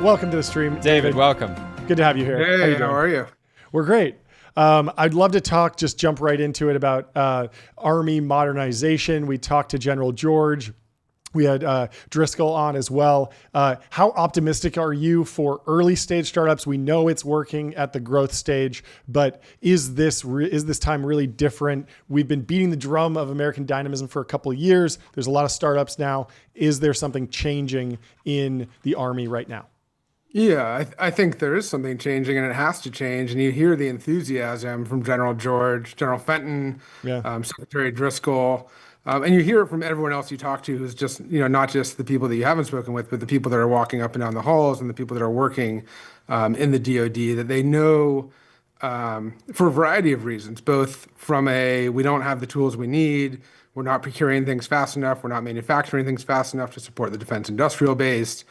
Welcome to the stream, David, welcome. Good to have you here. Hey, how are you? We're great. I'd love to just jump right into it about Army modernization. We talked to General George. We had Driscoll on as well. How optimistic are you for early stage startups? We know it's working at the growth stage, but is this time really different? We've been beating the drum of American dynamism for a couple of years. There's a lot of startups now. Is there something changing in the Army right now? Yeah, I think there is something changing and it has to change. And you hear the enthusiasm from General George, General Fenton, Secretary Driscoll, and you hear it from everyone else you talk to who's just, not just the people that you haven't spoken with, but the people that are walking up and down the halls and the people that are working in the DoD, that they know for a variety of reasons, both from we don't have the tools we need, we're not procuring things fast enough, we're not manufacturing things fast enough to support the defense industrial base.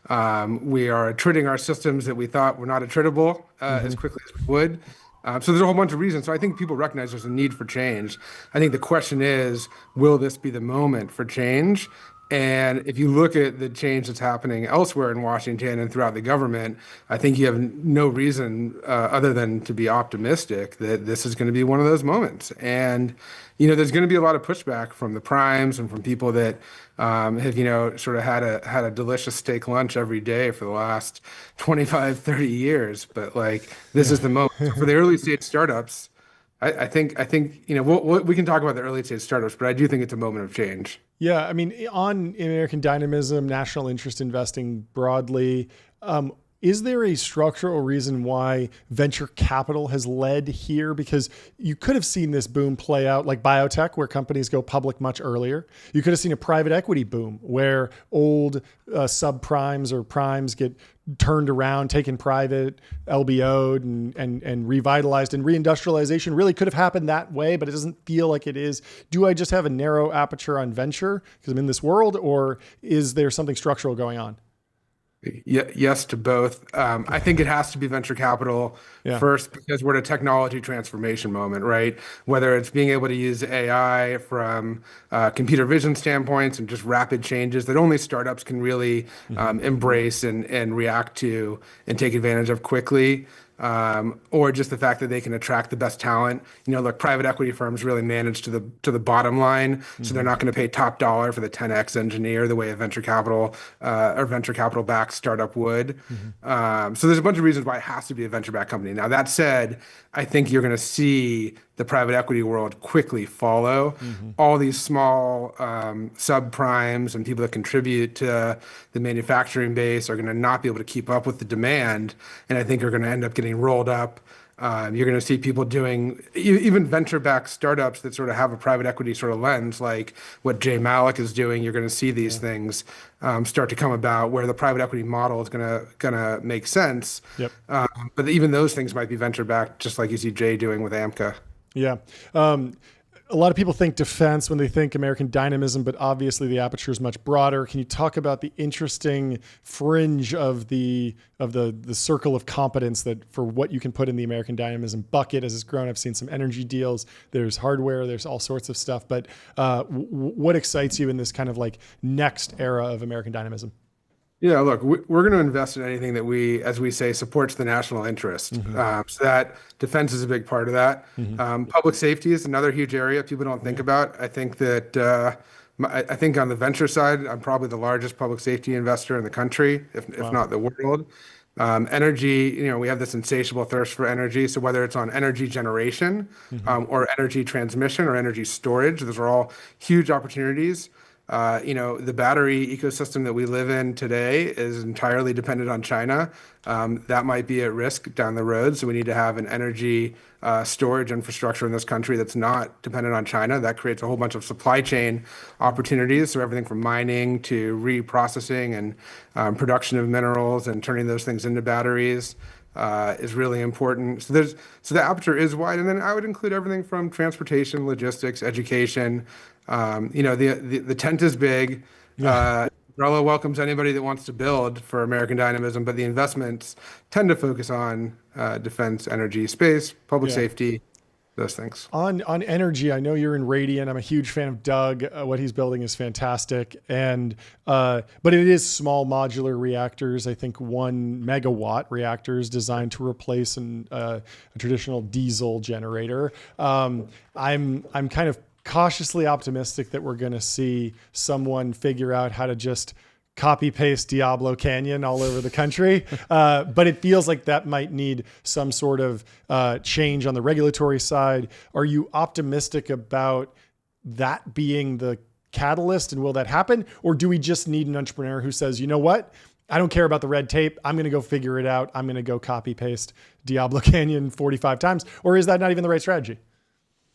We are attritting our systems that we thought were not attritable as quickly as we would. So there's a whole bunch of reasons. So I think people recognize there's a need for change. I think the question is, will this be the moment for change? And if you look at the change that's happening elsewhere in Washington and throughout the government, I think you have no reason other than to be optimistic that this is going to be one of those moments. And, there's going to be a lot of pushback from the primes and from people that have, sort of had a delicious steak lunch every day for the last 25, 30 years. But this is the moment. So for the early stage startups, I think we can talk about the early stage startups, but I do think it's a moment of change. Yeah, I mean, on American dynamism, national interest investing broadly, is there a structural reason why venture capital has led here? Because you could have seen this boom play out like biotech, where companies go public much earlier. You could have seen a private equity boom where old subprimes or primes get turned around, taken private, LBO'd and revitalized, and reindustrialization really could have happened that way, but it doesn't feel like it is. Do I just have a narrow aperture on venture because I'm in this world, or is there something structural going on? Yes to both. I think it has to be venture capital first, because we're at a technology transformation moment, right? Whether it's being able to use AI from computer vision standpoints and just rapid changes that only startups can really embrace and react to and take advantage of quickly. Or just the fact that they can attract the best talent. Look, private equity firms really manage to the bottom line, so they're not going to pay top dollar for the 10x engineer the way a venture capital or venture capital backed startup would. So there's a bunch of reasons why it has to be a venture backed company. Now that said, I think you're going to see the private equity world quickly follow. All these small subprimes and people that contribute to the manufacturing base are going to not be able to keep up with the demand, and I think are going to end up getting rolled up. You're going to see people doing even venture-backed startups that sort of have a private equity sort of lens, like what Jay Malik is doing. You're going to see these things start to come about where the private equity model is gonna make sense. But even those things might be venture-backed, just like you see Jay doing with AMCA. Yeah. A lot of people think defense when they think American dynamism, but obviously the aperture is much broader. Can you talk about the interesting fringe of the circle of competence that for what you can put in the American dynamism bucket as it's grown? I've seen some energy deals. There's hardware. There's all sorts of stuff. But what excites you in this kind of next era of American dynamism? Yeah, look, we're going to invest in anything that as we say, supports the national interest. So that defense is a big part of that. Public safety is another huge area people don't think about. I think that I think on the venture side, I'm probably the largest public safety investor in the country, if not the world. Energy, we have this insatiable thirst for energy. So whether it's on energy generation or energy transmission or energy storage, those are all huge opportunities. The battery ecosystem that we live in today is entirely dependent on China. That might be at risk down the road. So we need to have an energy storage infrastructure in this country that's not dependent on China. That creates a whole bunch of supply chain opportunities. So everything from mining to reprocessing and production of minerals and turning those things into batteries is really important. So the aperture is wide. And then I would include everything from transportation, logistics, education. The tent is big. Umbrella welcomes anybody that wants to build for American dynamism, but the investments tend to focus on defense, energy, space, public safety. those things. On energy, I know you're in Radiant. I'm a huge fan of Doug. What he's building is fantastic, and but it is small modular reactors. I think 1 megawatt reactors designed to replace a traditional diesel generator. I'm kind of cautiously optimistic that we're going to see someone figure out how to just copy paste Diablo Canyon all over the country. But it feels like that might need some sort of change on the regulatory side. Are you optimistic about that being the catalyst, and will that happen? Or do we just need an entrepreneur who says, you know what? I don't care about the red tape. I'm going to go figure it out. I'm going to go copy paste Diablo Canyon 45 times. Or is that not even the right strategy?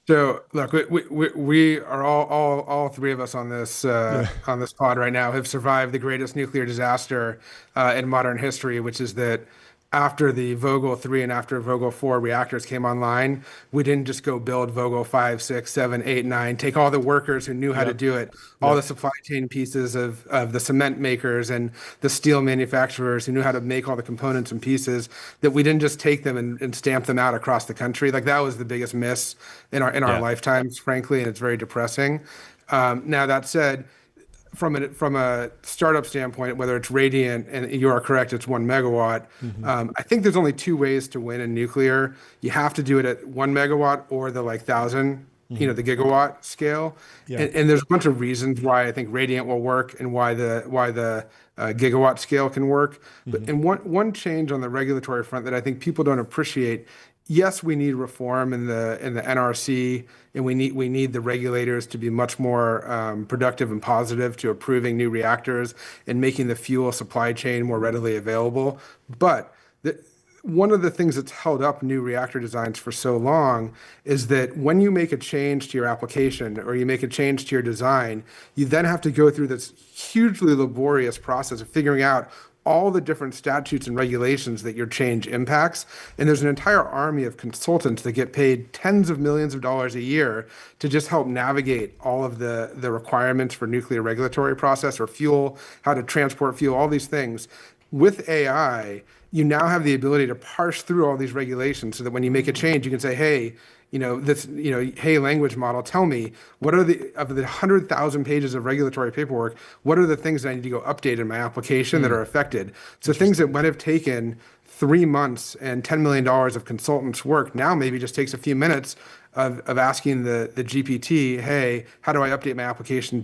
So look, we are all three of us on this on this pod right now have survived the greatest nuclear disaster in modern history, which is that after the Vogtle 3 and after Vogtle 4 reactors came online, we didn't just go build Vogtle 5, 6, 7, 8, 9, take all the workers who knew how to do it, all the supply chain pieces of the cement makers and the steel manufacturers who knew how to make all the components and pieces, that we didn't just take them and stamp them out across the country. Like that was the biggest miss in our lifetimes, frankly, and it's very depressing. Now that said, from a startup standpoint, whether it's Radiant, and you are correct, it's 1 megawatt. I think there's only two ways to win in nuclear. You have to do it at 1 megawatt or the like thousand, the gigawatt scale. And there's a bunch of reasons why I think Radiant will work and why the gigawatt scale can work. And one change on the regulatory front that I think people don't appreciate. Yes, we need reform in the NRC, and we need the regulators to be much more productive and positive to approving new reactors and making the fuel supply chain more readily available. But one of the things that's held up new reactor designs for so long is that when you make a change to your application or you make a change to your design, you then have to go through this hugely laborious process of figuring out all the different statutes and regulations that your change impacts. And there's an entire army of consultants that get paid tens of millions of dollars a year to just help navigate all of the requirements for nuclear regulatory process or fuel, how to transport fuel, all these things. With AI, you now have the ability to parse through all these regulations so that when you make a change, you can say, hey, hey, language model, tell me what are of the 100,000 pages of regulatory paperwork, what are the things that I need to go update in my application that are affected? So things that might have taken 3 months and $10 million of consultants' work now maybe just takes a few minutes of asking the GPT, hey, how do I update my application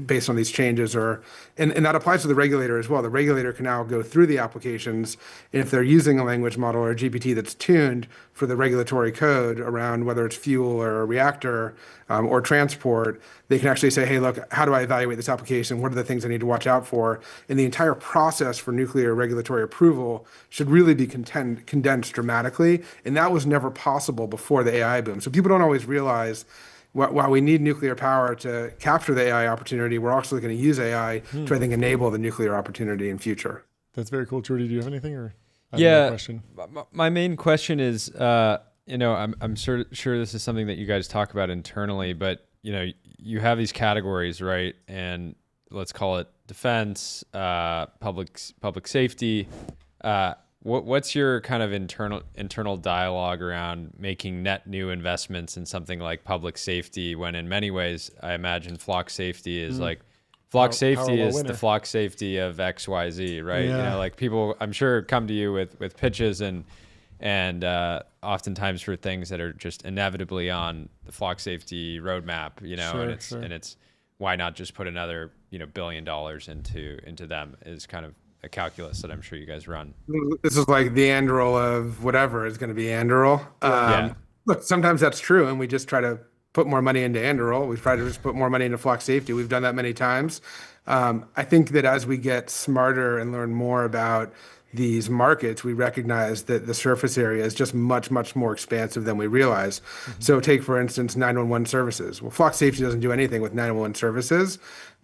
based on these changes? And that applies to the regulator as well. The regulator can now go through the applications, and if they're using a language model or a GPT that's tuned for the regulatory code around whether it's fuel or a reactor or transport, they can actually say, hey, look, how do I evaluate this application? What are the things I need to watch out for? And the entire process for nuclear regulatory approval should really be condensed dramatically. And that was never possible before the AI boom. So people don't always realize while we need nuclear power to capture the AI opportunity, we're also going to use AI to, I think, enable the nuclear opportunity in future. That's very cool. Jordy, do you have anything? Or question? My main question is, I'm sure this is something that you guys talk about internally, but you have these categories, right? And let's call it defense, public safety. What's your kind of internal dialogue around making net new investments in something like public safety, when in many ways I imagine flock safety is like flock safety is the flock safety of XYZ, right? Yeah. Like people, I'm sure, come to you with pitches and oftentimes for things that are just inevitably on the flock safety roadmap, and it's why not just put another $1 billion into them is kind of a calculus that I'm sure you guys run. This is like the Anduril of whatever is going to be Anduril. Look, sometimes that's true, and we just try to put more money into Anduril. We've tried to just put more money into flock safety. We've done that many times. I think that as we get smarter and learn more about these markets, we recognize that the surface area is just much, much more expansive than we realize. So take, for instance, 911 services. Well, flock safety doesn't do anything with 911 services.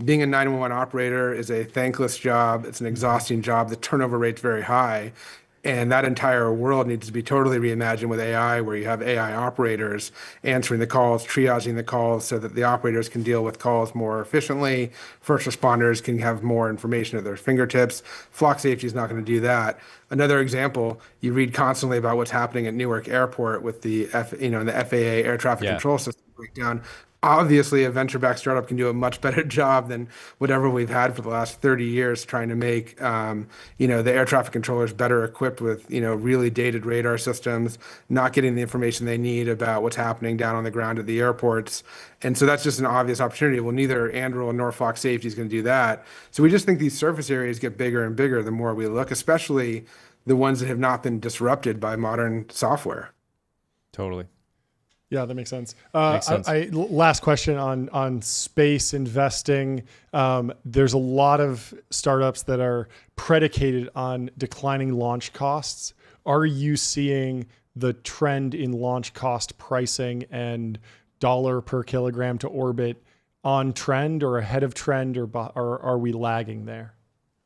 Being a 911 operator is a thankless job. It's an exhausting job. The turnover rate's very high. And that entire world needs to be totally reimagined with AI, where you have AI operators answering the calls, triaging the calls so that the operators can deal with calls more efficiently. First responders can have more information at their fingertips. Flock safety is not going to do that. Another example, you read constantly about what's happening at Newark Airport with the the FAA air traffic control system breakdown. Obviously, a venture-backed startup can do a much better job than whatever we've had for the last 30 years trying to make, the air traffic controllers better equipped with, really dated radar systems, not getting the information they need about what's happening down on the ground at the airports. And so that's just an obvious opportunity. Well, neither Anduril nor Flock Safety is going to do that. So we just think these surface areas get bigger and bigger the more we look, especially the ones that have not been disrupted by modern software. Totally. Yeah, that makes sense. Last question on space investing. There's a lot of startups that are predicated on declining launch costs. Are you seeing the trend in launch cost pricing and dollar per kilogram to orbit on trend or ahead of trend, or are we lagging there?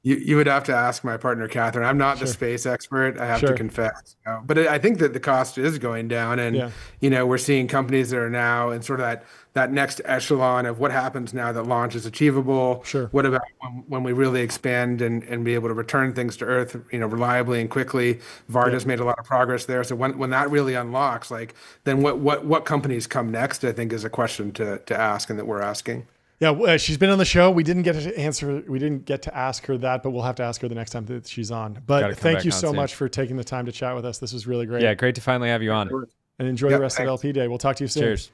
You would have to ask my partner, Catherine. I'm not the space expert, I have to confess. But I think that the cost is going down. And, we're seeing companies that are now in sort of that next echelon of what happens now that launch is achievable. Sure. What about when we really expand and be able to return things to Earth, reliably and quickly? Varda's made a lot of progress there. So when that really unlocks, then what companies come next, I think is a question to ask and that we're asking. Yeah, she's been on the show. We didn't get to ask her that, but we'll have to ask her the next time that she's on. But thank you so much for taking the time to chat with us. This was really great. Yeah, great to finally have you on. And enjoy the rest of LP Day. We'll talk to you soon. Cheers.